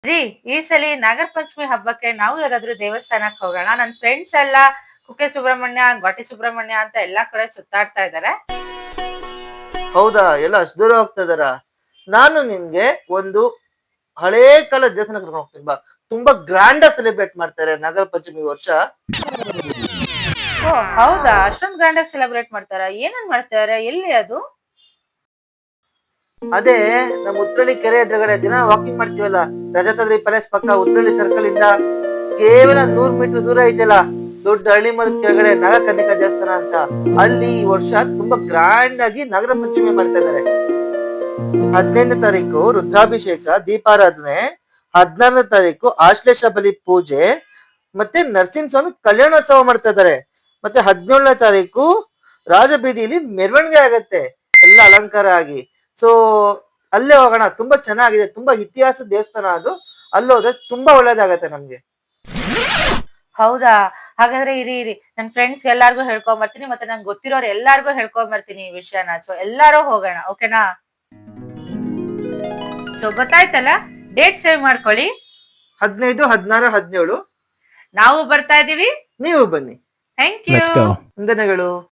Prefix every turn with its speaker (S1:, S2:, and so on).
S1: ರೀ, ಈ ಸಲಿ ನಾಗರ ಪಂಚಮಿ ಹಬ್ಬಕ್ಕೆ ನಾವು ಯಾವ್ದಾದ್ರು ದೇವಸ್ಥಾನಕ್ ಹೋಗೋಣ. ನನ್ ಫ್ರೆಂಡ್ಸ್ ಎಲ್ಲ ಕುಕ್ಕೆ ಸುಬ್ರಹ್ಮಣ್ಯ, ಘಾಟಿ ಸುಬ್ರಹ್ಮಣ್ಯ ಅಂತ ಎಲ್ಲಾ ಕಡೆ ಸುತ್ತಾಡ್ತಾ ಇದಾರೆ.
S2: ಹೌದಾ, ಎಲ್ಲ ಅಷ್ಟು ದೂರ ಹೋಗ್ತಾ ಇದಾರ? ನಾನು ನಿನ್ಗೆ ಒಂದು ಹಳೇ ಕಾಲ ದೇವಸ್ಥಾನ ಕರ್ಕೊಂಡು ಹೋಗ್ತೀನಿ ಬಾ. ತುಂಬಾ ಗ್ರ್ಯಾಂಡ್ ಆಗಿ ಸೆಲೆಬ್ರೇಟ್ ಮಾಡ್ತಾರೆ ನಾಗರ ಪಂಚಮಿ ವರ್ಷ.
S1: ಓ ಹೌದಾ, ಅಷ್ಟೊಂದ್ ಗ್ರ್ಯಾಂಡ್ ಆಗಿ ಸೆಲೆಬ್ರೇಟ್ ಮಾಡ್ತಾರ? ಏನೇನ್ ಮಾಡ್ತಾರೆ? ಎಲ್ಲಿ ಅದು?
S2: ಅದೇ ನಮ್ ಉತ್ರಳ್ಳಿ ಕೆರೆ ಎದುರುಗಡೆ ದಿನ ವಾಕಿಂಗ್ ಮಾಡ್ತೀವಲ್ಲ, ರಜತಾದ್ರಿ ಪ್ಯಾಲೇಸ್ ಪಕ್ಕ ಉತ್ರಳ್ಳಿ ಸರ್ಕಲ್ ಇಂದ ಕೇವಲ 100 ಮೀಟರ್ ದೂರ ಐತಲ್ಲ, ದೊಡ್ಡ ಹಳ್ಳಿ ಮರದ ಕೆಳಗಡೆ ನಾಗಕನ್ನಿಕಾ ದೇವಸ್ಥಾನ ಅಂತ. ಅಲ್ಲಿ ಈ ವರ್ಷ ತುಂಬಾ ಗ್ರ್ಯಾಂಡ್ ಆಗಿ ನಾಗರ ಪಂಚಮಿ ಮಾಡ್ತಾ ಇದಾರೆ. 15ನೇ ತಾರೀಕು ರುದ್ರಾಭಿಷೇಕ, ದೀಪಾರಾಧನೆ. 16ನೇ ತಾರೀಕು ಆಶ್ಲೇಷ ಬಲಿ ಪೂಜೆ, ಮತ್ತೆ ನರಸಿಂಹಸ್ವಾಮಿ ಕಲ್ಯಾಣೋತ್ಸವ ಮಾಡ್ತಾ ಇದಾರೆ. ಮತ್ತೆ 17ನೇ ತಾರೀಕು ರಾಜಬೀದಿಲಿ ಮೆರವಣಿಗೆ ಆಗತ್ತೆ, ಎಲ್ಲ ಅಲಂಕಾರ ಆಗಿ. ಸೊ ಅಲ್ಲೇ ಹೋಗೋಣ, ತುಂಬಾ ಚೆನ್ನಾಗಿದೆ, ತುಂಬಾ ಇತಿಹಾಸ ದೇವಸ್ಥಾನ ಅದು. ಅಲ್ಲೋದ್ರೆ ತುಂಬಾ ಒಳ್ಳೇದಾಗತ್ತೆ ನಮ್ಗೆ.
S1: ಹೌದಾ, ಹಾಗಾದ್ರೆ ಇರಿ ನನ್ ಫ್ರೆಂಡ್ಸ್ ಎಲ್ಲಾರ್ಗು ಹೇಳ್ಕೊಂಡ್ ಬರ್ತೀನಿ, ಮತ್ತೆ ನಂಗೆ ಗೊತ್ತಿರೋರು ಎಲ್ಲಾರ್ಗು ಹೇಳ್ಕೊಂಡ್ ಬರ್ತೀನಿ ಈ ವಿಷಯನ. ಸೊ ಎಲ್ಲಾರು ಹೋಗೋಣ, ಓಕೆನಾ? ಸೊ ಗೊತ್ತಾಯ್ತಲ್ಲ, ಡೇಟ್ ಸೇವ್ ಮಾಡ್ಕೊಳ್ಳಿ.
S2: 15, 16, 17
S1: ನಾವು ಬರ್ತಾ ಇದೀವಿ.
S2: ನೀವು ಬನ್ನಿ.
S1: Thank you.
S2: ವಂದನೆಗಳು.